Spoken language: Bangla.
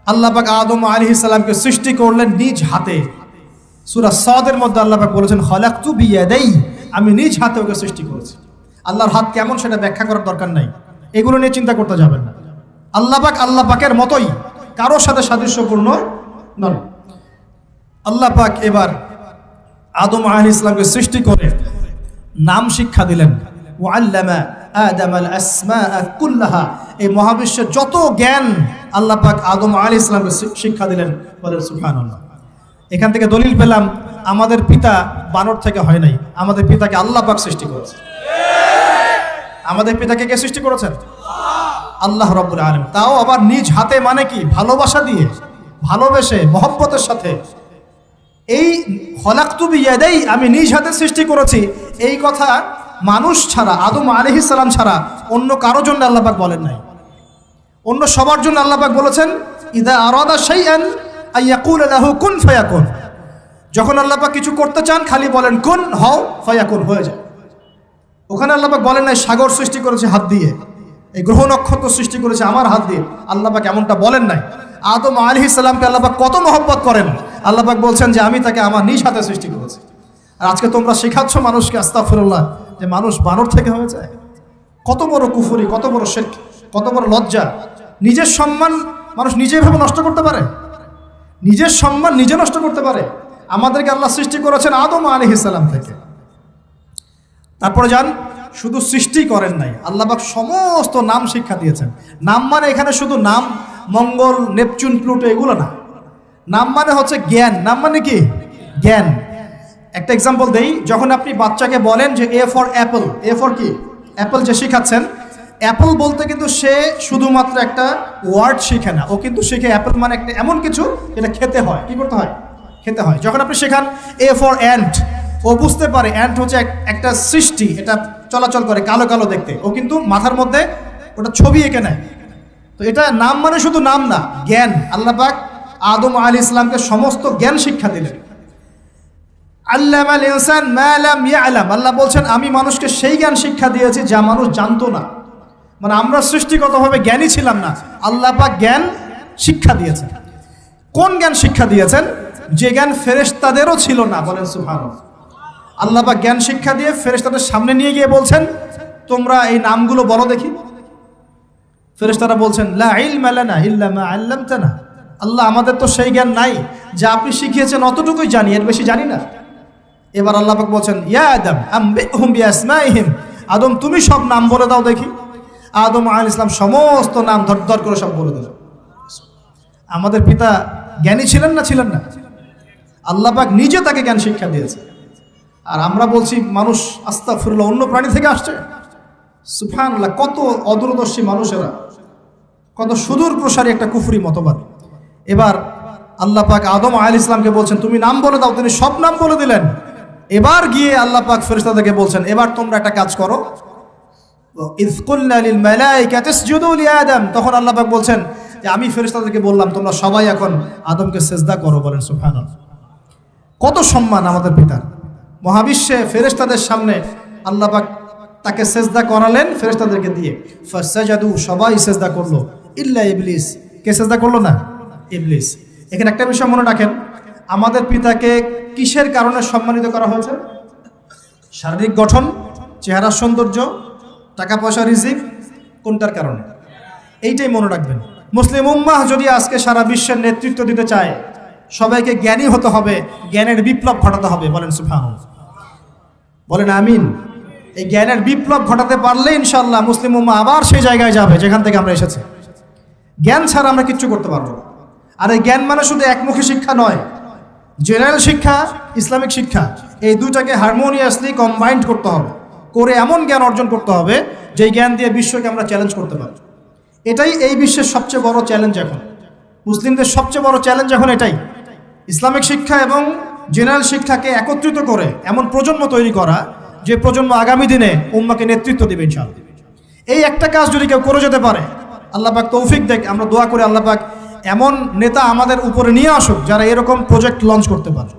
আল্লাহ পাক আদম আলাইহিস সালামকে সৃষ্টি করলেন নিজ হাতে। সূরা সাদের মধ্যে আল্লাহ পাক বলেছেন খলাকতু বিয়াদাই, আমি নিজ হাতে ওকে সৃষ্টি করেছি। আল্লাহর হাত কেমন সেটা ব্যাখ্যা করার দরকার নাই, এগুলো নিয়ে চিন্তা করতে যাবেন না। আল্লাহ পাকের মতোই, কারোর সাথে সাদৃশ্যপূর্ণ নন। আল্লাহ পাক এবার আদম আলাইহিস সালামকে সৃষ্টি করে নাম শিক্ষা দিলেন। ওয়াল্লামা আদামাল আসমাআ কুল্লাহা, এই মহাবিশ্বের যত জ্ঞান আল্লাহ পাক আদম আলাইহিস সালামকে শিক্ষা দিলেন। বলেন সুবহানাল্লাহ। এখান থেকে দলিল পেলাম আমাদের পিতা বানর থেকে হয় নাই, আমাদের পিতাকে আল্লাহ পাক সৃষ্টি করেছে। আমাদের পিতাকে কে সৃষ্টি করেছেন? আল্লাহ রাব্বুল আলামিন। তাও আবার নিজ হাতে, মানে কি? ভালোবাসা দিয়ে, ভালোবেসে, মহব্বতের সাথে। এই খলাকতু বিয়াদাই, আমি নিজ হাতে সৃষ্টি করেছি, এই কথা মানুষ ছাড়া, আদম আলাইহিস সালাম ছাড়া অন্য কারোর জন্য আল্লাহ পাক বলেন নাই। অন্য সবার জন্য আল্লাহ পাক বলেছেন ইযা আরাদা শাইআন আইয়াকুল লাহু কুন ফায়াকুন। যখন আল্লাহ পাক কিছু করতে চান খালি বলেন কুন, হও, ফায়াকুন, হয়ে যায়। ওখানে আল্লাহ পাক বলেন নাই সাগর সৃষ্টি করেছে হাত দিয়ে, এই গ্রহ নক্ষত্র সৃষ্টি করেছে আমার হাত দিয়ে। আল্লাহ পাক এমনটা বলেন নাই। আদম আলাইহিস সালামকে আল্লাহ পাক কত মহব্বত করেন, আল্লাহ পাক বলছেন যে আমি তাকে আমার নিজ হাতে সৃষ্টি করেছি। আর আজকে তোমরা শেখাচ্ছ মানুষকে, আস্তাগফিরুল্লাহ, যে মানুষ বানর থেকে হয়ে যায়। কত বড় কুফরি, কত বড় শিরক, কত বড় লজ্জা। নিজের সম্মান মানুষ নিজেই ভাবে নষ্ট করতে পারে, নিজের সম্মান নিজে নষ্ট করতে পারে। আমাদেরকে আল্লাহ সৃষ্টি করেছেন আদম আলাইহিস সালাম থেকে। তারপরে যান, শুধু সৃষ্টি করেন নাই, আল্লাহ পাক সমস্ত নাম শিক্ষা দিয়েছেন। নাম মানে এখানে শুধু নাম, মঙ্গল, নেপচুন, প্লুটো এগুলো না। নাম মানে হচ্ছে জ্ঞান। নাম মানে কি? জ্ঞান। একটা এক্সাম্পল দেই, যখন আপনি বাচ্চাকে বলেন যে A for Apple, A for কি? অ্যাপল যে শিখাচ্ছেন, অ্যাপল বলতে কিন্তু সে শুধুমাত্র একটা ওয়ার্ড শিখে না, ও কিন্তু শিখে অ্যাপল মানে একটা এমন কিছু যেটা খেতে হয়। কি করতে হয়? খেতে হয়। যখন আপনি শেখান এ ফর অ্যান্ট, ও বুঝতে পারে অ্যান্ট হচ্ছে একটা সৃষ্টি, এটা চলাচল করে, কালো কালো দেখতে, ও কিন্তু মাথার মধ্যে ওটা ছবি এঁকে নেয়। তো এটা নাম মানে শুধু নাম না, জ্ঞান। আল্লাহ পাক আদম আলাইহিস সালামকে সমস্ত জ্ঞান শিক্ষা দিলেন। আল্লামাল ইনসান মা লাম ইয়ালাম, আল্লাহ বলছেন আমি মানুষকে সেই জ্ঞান শিক্ষা দিয়েছি যা মানুষ জানতো না। মানে আমরা সৃষ্টিগতভাবে জ্ঞানী ছিলাম না, আল্লাহ পাক জ্ঞান শিক্ষা দিয়েছেন। কোন জ্ঞান শিক্ষা দিয়েছেন? যে জ্ঞান ফেরেশতাদেরও ছিল না। বলেন সুবহানাল্লাহ। আল্লাহ পাক জ্ঞান শিক্ষা দিয়ে ফেরেশতাদের সামনে নিয়ে গিয়ে বলছেন তোমরা এই নামগুলো বলো দেখি। ফেরেশতারা বলছেন লা ইলমা লানা ইল্লা মা আল্লামতানা, আল্লাহ আমাদের তো সেই জ্ঞান নাই, যা আপনি শিখিয়েছেন অতটুকুই জানি, এর বেশি জানি না। এবার আল্লাহ পাক বলছেন ইয়া আদম আম্বিহুম বিআসমাইহিম, আদম তুমি সব নাম বলে দাও দেখি। আদম আলাইহিস সালাম সমস্ত নাম ধর করে সব বলে দিলেন। আমাদের পিতা জ্ঞানী ছিলেন না? ছিলেন না? আল্লাহ পাক নিজে তাকে জ্ঞান শিক্ষা দিয়েছে। আর আমরা বলছি মানুষ আস্তাগফিরুল্লাহ অন্য প্রাণী থেকে আসছে। সুবহানাল্লাহ, কত অদূরদর্শী মানুষেরা, কত সুদূর প্রসারী একটা কুফরি মতবাদ। এবার আল্লাহ পাক আদম আলাইহিস সালামকে বলছেন তুমি নাম বলে দাও, তিনি সব নাম বলে দিলেন। এবার গিয়ে আল্লাহ পাক ফেরেশতাদেরকে বলছেন এবার তোমরা একটা কাজ করো, ইয কুলনা লিল মালাইকাতি ইসজুদু লি আদম, তখন আল্লাহ পাক বলছেন যে আমি ফেরেশতাদেরকে বললাম তোমরা সবাই এখন আদমকে সিজদা করো। বলেন সুবহানাল্লাহ। কত সম্মান আমাদের পিতার। মহাবিশ্বে ফেরেশতাদের সামনে আল্লাহ পাক তাকে সিজদা করালেন ফেরেশতাদেরকে দিয়ে। ফাসাজাদু, সবাই সিজদা করলো, ইল্লা ইবলিস। কে সিজদা করলো না? ইবলিস। এখানে একটা বিষয় মনে রাখেন, আমাদের পিতাকে কিসের কারণে সম্মানিত করা হয়েছে? শারীরিক গঠন, চেহারার সৌন্দর্য, টাকা পয়সা, রিজিক, কোনটার কারণে? এইটাই মনে রাখবেন। মুসলিম উম্মাহ যদি আজকে সারা বিশ্বের নেতৃত্ব দিতে চায়, সবাইকে জ্ঞানী হতে হবে, জ্ঞানের বিপ্লব ঘটাতে হবে। বলেন সুবহানাল্লাহ, বলেন আমিন। এই জ্ঞানের বিপ্লব ঘটাতে পারলে ইনশাআল্লাহ মুসলিম উম্মাহ আবার সেই জায়গায় যাবে যেখান থেকে আমরা এসেছি। জ্ঞান ছাড়া আমরা কিচ্ছু করতে পারবো না। আর এই জ্ঞান মানে শুধু একমুখী শিক্ষা নয়, জেনারেল শিক্ষা, ইসলামিক শিক্ষা, এই দুইটাকে হারমোনিয়াসলি কম্বাইন্ড করতে হবে, করে এমন জ্ঞান অর্জন করতে হবে যেই জ্ঞান দিয়ে বিশ্বকে আমরা চ্যালেঞ্জ করতে পারি। এটাই এই বিশ্বের সবচেয়ে বড় চ্যালেঞ্জ এখন, মুসলিমদের সবচেয়ে বড় চ্যালেঞ্জ এখন এটাই। ইসলামিক শিক্ষা এবং জেনারেল শিক্ষাকে একত্রিত করে এমন প্রজন্ম তৈরি করা যে প্রজন্ম আগামী দিনে উম্মাকে নেতৃত্ব দেবে ইনশাআল্লাহ। এই একটা কাজ যদি কেউ করে যেতে পারে, আল্লাহ পাক তৌফিক দেখ, আমরা দোয়া করে আল্লাহ পাক এমন নেতা আমাদের উপরে নিয়ে আসুক যারা এরকম প্রজেক্ট লঞ্চ করতে পারে।